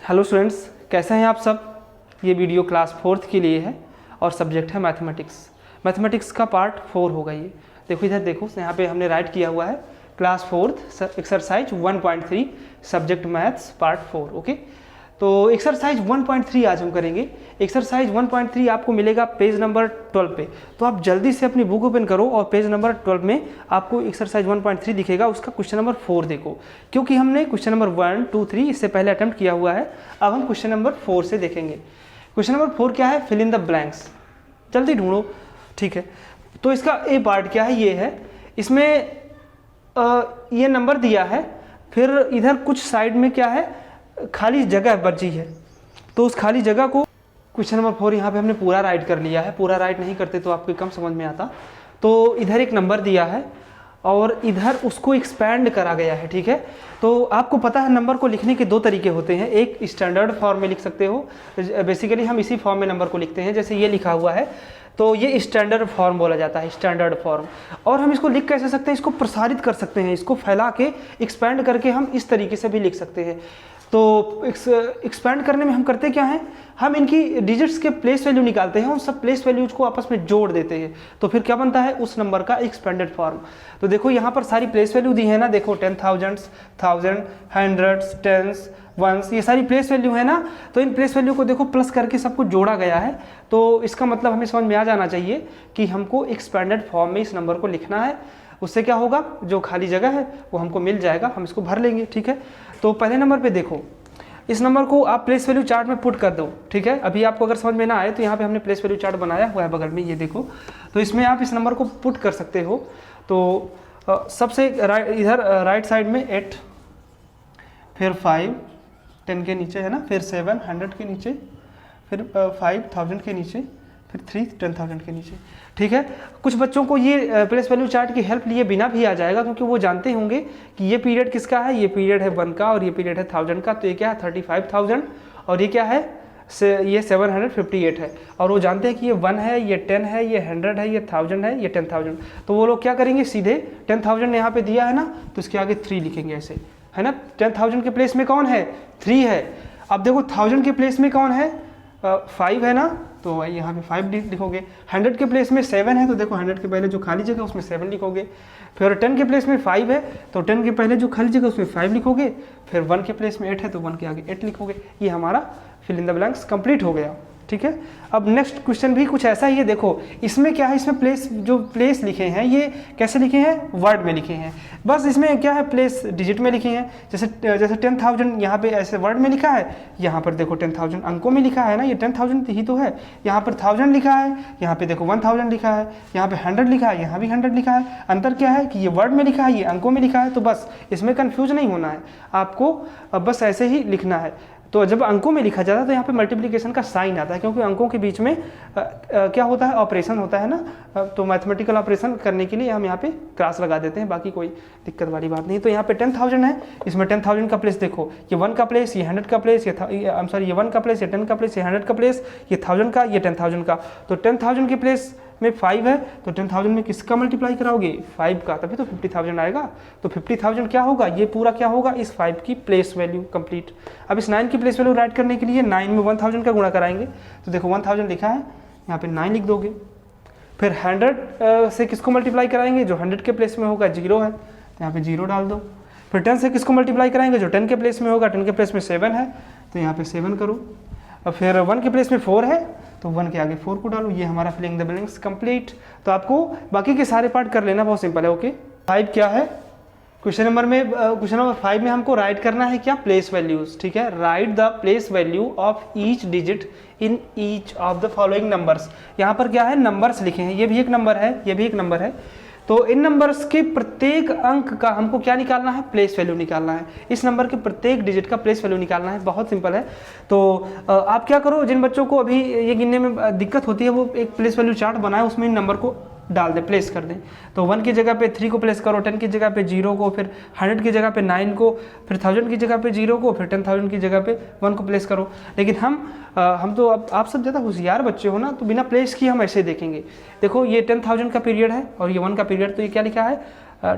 Hello students, कैसे हैं आप सब। ये वीडियो क्लास 4th के लिए है और सब्जेक्ट है मैथमेटिक्स। मैथमेटिक्स का पार्ट 4 होगा ये। देखो इधर देखो, यहाँ पे हमने राइट किया हुआ है class 4th exercise 1.3 subject maths part 4। Okay, तो एक्सरसाइज 1.3 आज हम करेंगे। एक्सरसाइज 1.3 आपको मिलेगा पेज नंबर 12 पे। तो आप जल्दी से अपनी बुक ओपन करो और पेज नंबर 12 में आपको एक्सरसाइज 1.3 दिखेगा। उसका क्वेश्चन नंबर 4 देखो, क्योंकि हमने क्वेश्चन नंबर 1, 2, 3 इससे पहले अटेम्प्ट किया हुआ है। अब हम क्वेश्चन नंबर 4 से देखेंगे। क्वेश्चन नंबर 4 क्या है? Fill in the blanks. जल्दी ढूंढो, ठीक है। तो इसका ए पार्ट क्या है? ये है, इसमें ये नंबर दिया है, फिर इधर कुछ साइड में क्या है, खाली जगह बची है। तो उस खाली जगह को क्वेश्चन नंबर 4 यहाँ पे हमने पूरा राइट कर लिया है। पूरा राइट नहीं करते तो आपको कम समझ में आता। तो इधर एक नंबर दिया है और इधर उसको एक्सपैंड करा गया है, ठीक है। तो आपको पता है नंबर को लिखने के दो तरीके होते हैं। एक स्टैंडर्ड फॉर्म में लिख सकते हो, बेसिकली हम इसी फॉर्म में नंबर को लिखते हैं, जैसे ये लिखा हुआ है तो ये स्टैंडर्ड फॉर्म बोला जाता है, स्टैंडर्ड फॉर्म। और हम इसको लिख कैसे सकते हैं? इसको प्रसारित कर सकते हैं, इसको फैला के एक्सपैंड करके हम इस तरीके से भी लिख सकते हैं। तो एक्सपैंड करने में हम करते क्या हैं, हम इनकी डिजिट्स के प्लेस वैल्यू निकालते हैं और सब प्लेस वैल्यूज को आपस में जोड़ देते हैं। तो फिर क्या बनता है? उस नंबर का एक्सपेंडेड फॉर्म। तो देखो यहाँ पर सारी प्लेस वैल्यू दी है ना, देखो 10,000, 1000, हंड्रेड्स, टेंस, वंस, ये सारी प्लेस वैल्यू है ना। तो इन प्लेस वैल्यू को देखो प्लस करके सबको जोड़ा गया है। तो इसका मतलब हमें समझ में आ जाना चाहिए कि हमको एक्सपेंडेड फॉर्म में इस नंबर को लिखना है। उससे क्या होगा, जो खाली जगह है वो हमको मिल जाएगा, हम इसको भर लेंगे, ठीक है। तो पहले नंबर पे देखो, इस नंबर को आप प्लेस वैल्यू चार्ट में पुट कर दो, ठीक है। अभी आपको अगर समझ में ना आए तो यहाँ पे हमने प्लेस वैल्यू चार्ट बनाया हुआ है बगल में, ये देखो। तो इसमें आप इस नंबर को पुट कर सकते हो। तो सबसे इधर राइट साइड में 8, फिर 5 10 के नीचे है ना, फिर 7 100 के नीचे, फिर 5 1000 के नीचे, फिर 3 10,000 के नीचे, ठीक है। कुछ बच्चों को ये प्लेस वैल्यू चार्ट की हेल्प लिए बिना भी आ जाएगा, क्योंकि वो जानते होंगे कि ये पीरियड किसका है। ये पीरियड है 1 का और ये पीरियड है 1000 का। तो ये क्या है? 35,000 और ये क्या है? ये 758 है। और वो जानते हैं कि ये 1 है, ये 10 है, ये 100 है, ये 1000 है, ये 10,000। तो वो लोग क्या करेंगे, सीधे 10,000 यहाँ पे दिया है ना, तो इसके आगे 3 लिखेंगे ऐसे, है ना। 10,000 के प्लेस में कौन है? 3 है। अब देखो 1000 के प्लेस में कौन है? 5 है ना, तो यहाँ पे 5 लिखोगे। 100 के प्लेस में 7 है, तो देखो 100 के पहले जो खाली जगह उसमें 7 लिखोगे। फिर 10 के प्लेस में 5 है, तो 10 के पहले जो खाली जगह उसमें 5 लिखोगे। फिर 1 के प्लेस में 8 है, तो 1 के आगे 8 लिखोगे। ये हमारा fill in the blanks complete हो गया, ठीक है। अब नेक्स्ट क्वेश्चन भी कुछ ऐसा ही है। देखो इसमें क्या है, इसमें प्लेस, जो प्लेस लिखे हैं ये कैसे लिखे हैं? वर्ड में लिखे हैं। बस इसमें क्या है, प्लेस डिजिट में लिखे हैं। जैसे 10,000 यहाँ पे ऐसे वर्ड में लिखा है, यहाँ पर देखो 10,000 अंकों में लिखा है ना, ये 10,000 ही तो है। यहाँ पर 1000 लिखा है, यहाँ पे देखो 1000 लिखा है, यहाँ पे 100 लिखा है, यहाँ भी 100 लिखा है। अंतर क्या है कि ये वर्ड में लिखा है, ये अंकों में लिखा है। तो बस इसमें कन्फ्यूज नहीं होना है आपको, बस ऐसे ही लिखना है। तो जब अंकों में लिखा जाता है तो यहाँ पे मल्टीप्लिकेशन का साइन आता है, क्योंकि अंकों के बीच में क्या होता है, ऑपरेशन होता है ना। तो मैथमेटिकल ऑपरेशन करने के लिए हम यहाँ पे क्रॉस लगा देते हैं, बाकी कोई दिक्कत वाली बात नहीं। तो यहाँ पे 10,000 है, इसमें 10,000 का प्लेस देखो, ये 1 का प्लेस, ये 100 का प्लेस, ये 1 का प्लेस, ये 10 का प्लेस, ये 100 का प्लेस, ये 1000 का, ये 10,000 का। तो 10,000 के प्लेस में 5 है, तो 10,000 में किसका मल्टीप्लाई कराओगे? 5 का, तभी तो 50,000 आएगा। तो 50,000 क्या होगा? ये पूरा क्या होगा? इस 5 की प्लेस वैल्यू कंप्लीट। अब इस 9 की प्लेस वैल्यू राइट करने के लिए 9 में 1000 का गुणा कराएंगे। तो देखो 1000 लिखा है, यहाँ पे 9 लिख दोगे। फिर 100 से किसको मल्टीप्लाई कराएंगे? जो 100 के प्लेस में होगा 0 है, तो यहाँ पे 0 डाल दो। फिर 10 से किसको मल्टीप्लाई कराएंगे? जो 10 के प्लेस में होगा, 10 के प्लेस में 7 है, तो यहाँ पे 7 करो। और फिर 1 के प्लेस में 4 है, तो 1 के आगे 4 को डालो। ये हमारा फिलिंग द ब्लैंक्स कंप्लीट। तो आपको बाकी के सारे पार्ट कर लेना, बहुत सिंपल है। ओके, 5 क्या है? क्वेश्चन नंबर 5 में हमको राइट करना है क्या? प्लेस वैल्यूज, ठीक है। Right the place value of each digit in each of the following numbers. यहाँ पर क्या है? नंबर्स लिखे हैं। ये भी एक नंबर है, ये भी एक नंबर है। तो इन नंबर्स के प्रत्येक अंक का हमको क्या निकालना है? प्लेस वैल्यू निकालना है। इस नंबर के प्रत्येक डिजिट का प्लेस वैल्यू निकालना है, बहुत सिंपल है। तो आप क्या करो, जिन बच्चों को अभी ये गिनने में दिक्कत होती है, वो एक प्लेस वैल्यू चार्ट बनाए, उसमें इन नंबर को डाल दें, प्लेस कर दें। तो 1 की जगह पे 3 को प्लेस करो, 10 की जगह पे 0 को, फिर 100 की जगह पे 9 को, फिर 1000 की जगह पे 0 को, फिर 10,000 की जगह पे 1 को प्लेस करो। लेकिन हम तो अब आप सब ज़्यादा होशियार बच्चे हो ना, तो बिना प्लेस किए हम ऐसे देखेंगे। देखो ये 10,000 का पीरियड है और ये 1 का पीरियड, तो ये क्या लिखा है?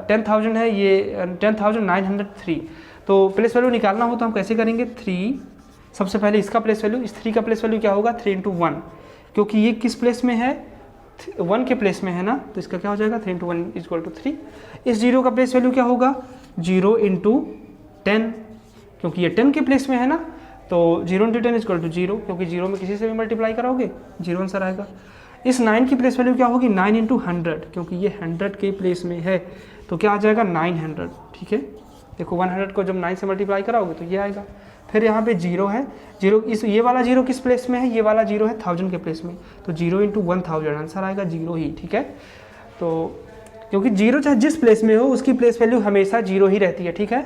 10,000 है, ये 10,903। तो प्लेस वैल्यू निकालना हो तो हम कैसे करेंगे? 3 सबसे पहले इसका प्लेस वैल्यू, इस 3 का प्लेस वैल्यू क्या होगा 3 × 1, क्योंकि ये किस प्लेस में है 1 के प्लेस में है ना, तो इसका क्या हो जाएगा 3 × 1 = 3। इस 0 का प्लेस वैल्यू क्या होगा 0 × 10, क्योंकि ये 10 के प्लेस में है ना, तो 0 × 10 = 0, क्योंकि 0 में किसी से भी मल्टीप्लाई कराओगे 0 आंसर आएगा। इस 9 की प्लेस वैल्यू क्या होगी 9 × 100, क्योंकि ये 100 के प्लेस में है, तो क्या आ जाएगा 900। ठीक है, देखो 100 को जब 9 से मल्टीप्लाई कराओगे तो ये आएगा। फिर यहाँ पे 0 है, 0 इस ये वाला 0 किस प्लेस में है, ये वाला 0 है 1000 के प्लेस में, तो 0 × 1000 आंसर आएगा 0 ही। ठीक है, तो क्योंकि 0 चाहे जिस प्लेस में हो उसकी प्लेस वैल्यू हमेशा 0 ही रहती है। ठीक है,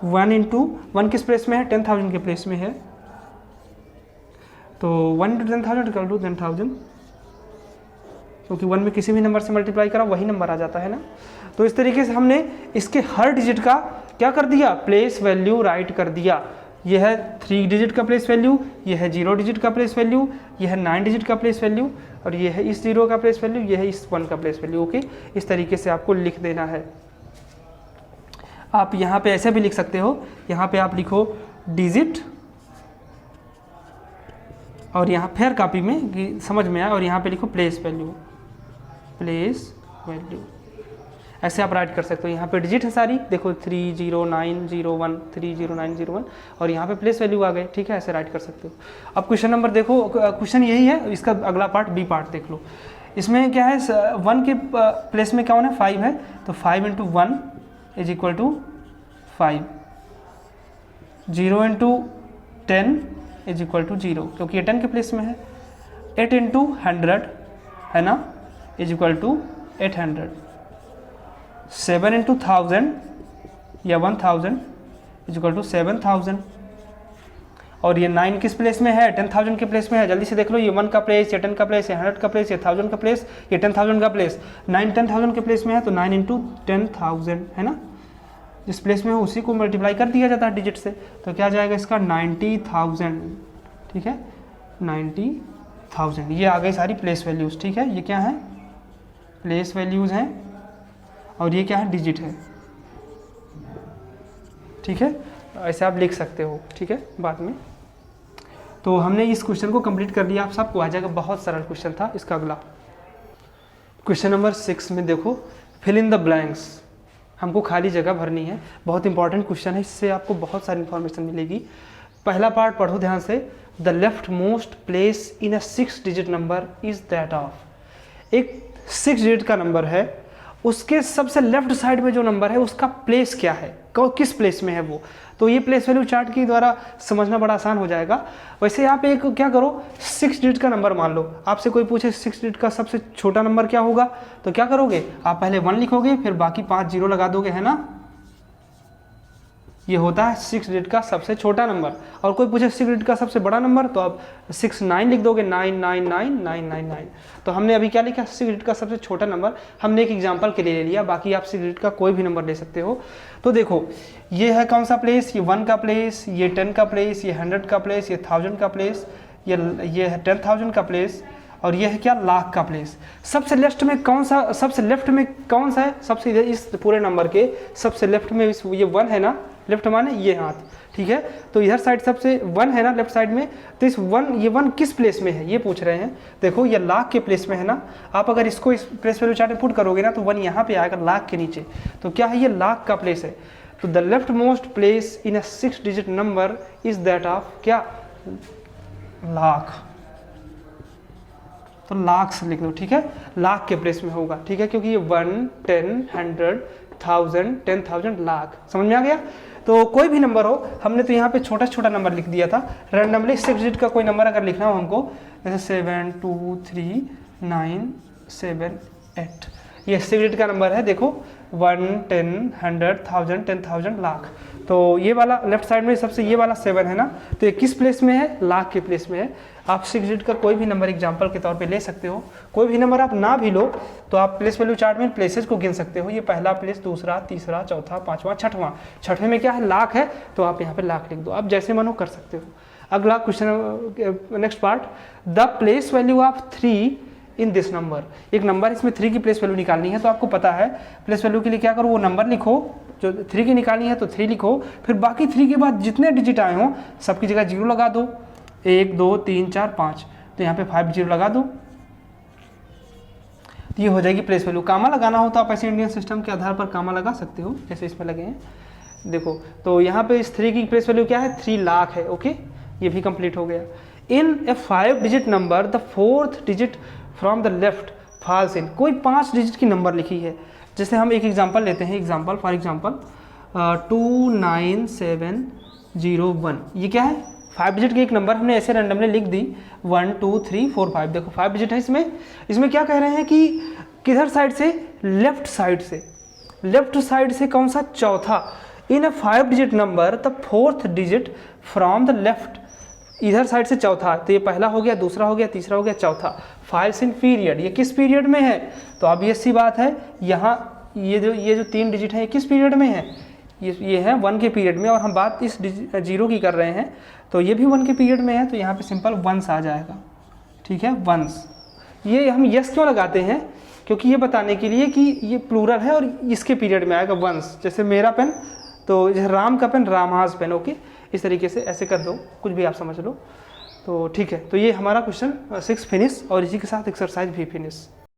1 × 1 किस प्लेस में है 10000 के प्लेस में है, तो 1 × 10,000 = 10,000, क्योंकि 1 में किसी भी नंबर से मल्टीप्लाई करा वही नंबर आ जाता है ना। तो इस तरीके से हमने इसके हर डिजिट का क्या कर दिया प्लेस वैल्यू राइट कर दिया। यह है 3 डिजिट का प्लेस वैल्यू, यह है 0 डिजिट का प्लेस वैल्यू, यह है 9 डिजिट का प्लेस वैल्यू, और यह है इस 0 का प्लेस वैल्यू, यह है इस 1 का प्लेस वैल्यू। ओके, इस तरीके से आपको लिख देना है। आप यहाँ पे ऐसे भी लिख सकते हो, यहाँ पे आप लिखो डिजिट और यहाँ फेयर कॉपी में कि समझ में आए, और यहाँ पे लिखो प्लेस वैल्यू, प्लेस वैल्यू, ऐसे आप राइट कर सकते हो। यहाँ पे डिजिट है सारी, देखो 30901 30901, और यहाँ पे प्लेस वैल्यू आ गए। ठीक है, ऐसे राइट कर सकते हो। अब क्वेश्चन नंबर देखो, क्वेश्चन यही है, इसका अगला पार्ट बी पार्ट देख लो। इसमें क्या है 1 के प्लेस में कौन है 5 है, तो 5 × 1 = 5, 0 × 10 = 0, क्योंकि ये 10 के प्लेस में है। 8 × 100 है ना = 800, 7 × 1000 या 1000 = 7000, और ये 9 किस प्लेस में है 10,000 के प्लेस में है। जल्दी से देख लो, ये 1 का प्लेस, ये 10 का प्लेस, ये 100 का प्लेस, ये 1000 का प्लेस, ये 10,000 का प्लेस, 9 10,000 के प्लेस में है, तो 9 × 10,000 है ना, जिस प्लेस में हो उसी को मल्टीप्लाई कर दिया जाता है डिजिट से, तो क्या जाएगा इसका 90,000। ठीक है, 90,000, ये आ गई सारी प्लेस वैल्यूज़। ठीक है, ये क्या है प्लेस वैल्यूज़ हैं, और ये क्या है डिजिट है। ठीक है, ऐसे आप लिख सकते हो। ठीक है, बाद में तो हमने इस क्वेश्चन को कंप्लीट कर लिया, आप सबको आ जाएगा। बहुत सरल क्वेश्चन था। इसका अगला क्वेश्चन नंबर 6 में देखो, फिल इन द ब्लैंक्स, हमको खाली जगह भरनी है। बहुत इंपॉर्टेंट क्वेश्चन है, इससे आपको बहुत सारी इंफॉर्मेशन मिलेगी। पहला पार्ट पढ़ो ध्यान से। The left most place in a 6 digit number is that of, एक 6 डिजिट का नंबर है, उसके सबसे लेफ्ट साइड में जो नंबर है उसका प्लेस क्या है, किस प्लेस में है वो। तो ये प्लेस वैल्यू चार्ट के द्वारा समझना बड़ा आसान हो जाएगा। वैसे यहाँ पे एक क्या करो 6 डिजिट का नंबर मान लो, आपसे कोई पूछे 6 डिजिट का सबसे छोटा नंबर क्या होगा, तो क्या करोगे आप पहले 1 लिखोगे, फिर बाकी 5 0 लगा दोगे, है ना। ये होता है 6 डिजिट का सबसे छोटा नंबर। और कोई पूछे 6 डिजिट का सबसे बड़ा नंबर, तो आप 6 9 लिख दोगे, 9999999। तो हमने अभी क्या लिखा 6 डिजिट का सबसे छोटा नंबर, हमने एक एग्जांपल के लिए ले लिया, बाकी आप 6 डिजिट का कोई भी नंबर ले सकते हो। तो देखो ये है कौन सा प्लेस, ये 1 का प्लेस, ये 10 का प्लेस, ये 100 का प्लेस, ये 1000 का प्लेस, ये है 10,000 का प्लेस, और ये है क्या लाख का प्लेस। सबसे लेफ्ट में कौन सा, सबसे लेफ्ट में कौन सा है, सबसे इस पूरे नंबर के सबसे लेफ्ट में ये 1 है ना, लेफ्ट माने ये हाथ, ठीक है। तो इधर साइड सबसे 1 है ना लेफ्ट साइड में, तो इस 1 ये 1 किस प्लेस में है ये पूछ रहे हैं। देखो ये लाख के प्लेस में है ना, आप अगर इसको इस प्लेस वैल्यू चार्ट में पुट करोगे ना तो 1 यहाँ पे आएगा लाख के नीचे, तो क्या है ये लाख का प्लेस है। तो the left most place in a 6 digit number is that of क्या लाख, तो लाख से लिख दो, ठीक है, लाख के प्लेस में होगा, ठीक है, क्योंकि ये 1 10 100 1000 10,000 लाख, समझ में आ गया। तो कोई भी नंबर हो, हमने तो यहाँ पे छोटा छोटा नंबर लिख दिया था रैंडमली। 6 डिजिट का कोई नंबर अगर लिखना हो हमको, जैसे 7 2 3 9 7 8, ये 6 डिजिट का नंबर है। देखो 1 10 100 1000 10,000 लाख, तो ये वाला लेफ्ट साइड में सबसे ये वाला 7 है ना, तो ये किस प्लेस में है, लाख के प्लेस में है। आप 6 डिजिट का कोई भी नंबर एग्जांपल के तौर पे ले सकते हो। कोई भी नंबर आप ना भी लो तो आप प्लेस वैल्यू चार्ट में प्लेसेस को गिन सकते हो। ये पहला प्लेस, दूसरा, तीसरा, चौथा, पांचवा, छठवां, छठवें में क्या है लाख है, तो आप यहाँ पे लाख लिख दो, आप जैसे मन हो कर सकते हो। अगला question next part, the place value of 3 in this number, एक नंबर इसमें 3 की प्लेस वैल्यू निकालनी है। तो आपको पता है प्लेस वैल्यू के लिए क्या करो, वो नंबर लिखो जो 3 की निकालनी है तो 3 लिखो, फिर बाकी 3 के बाद जितने डिजिट आए हों सबकी जगह 0 लगा दो, 1 2 3 4 5, तो यहाँ पे 5 0 लगा दो, तो ये हो जाएगी प्लेस वैल्यू। कामा लगाना हो तो आप ऐसे इंडियन सिस्टम के आधार पर कामा लगा सकते हो, जैसे इसमें लगे हैं देखो। तो यहाँ पे इस 3 की प्लेस वैल्यू क्या है, 3 लाख है। ओके, ये भी कंप्लीट हो गया। इन ए 5 digit number the 4th digit from the left falls in, कोई 5 डिजिट की नंबर लिखी है। जैसे हम एक एग्जांपल लेते हैं, एग्जांपल फॉर एग्जांपल 29701, ये क्या है, 5 डिजिट की एक नंबर हमने ऐसे रैंडमली लिख दी 1 2 3 4 5, देखो 5 डिजिट है इसमें क्या कह रहे हैं कि किधर साइड से, लेफ्ट साइड से, लेफ्ट साइड से कौन सा, चौथा। इन अ 5 digit number the 4th digit from the left, इधर साइड से चौथा, तो ये पहला हो गया, दूसरा हो गया, तीसरा हो गया, चौथा। फाइल्स इन पीरियड, ये किस पीरियड में है, तो ऑब्वियस सी बात है यहाँ ये जो 3 डिजिट है ये किस पीरियड में है, ये है 1 के पीरियड में, और हम बात इस 0 की कर रहे हैं तो ये भी 1 के पीरियड में है, तो यहाँ पे सिंपल वंस आ जाएगा। ठीक है, वंस। ये हम यस क्यों लगाते हैं, क्योंकि ये बताने के लिए कि ये प्लूरल है और इसके पीरियड में आएगा वंस। जैसे मेरा पेन, तो राम का पेन रामाज पेन। ओके, इस तरीके से ऐसे कर दो, कुछ भी आप समझ लो। तो ठीक है, तो ये हमारा क्वेश्चन 6 फिनिश, और इसी के साथ एक्सरसाइज भी फिनिश।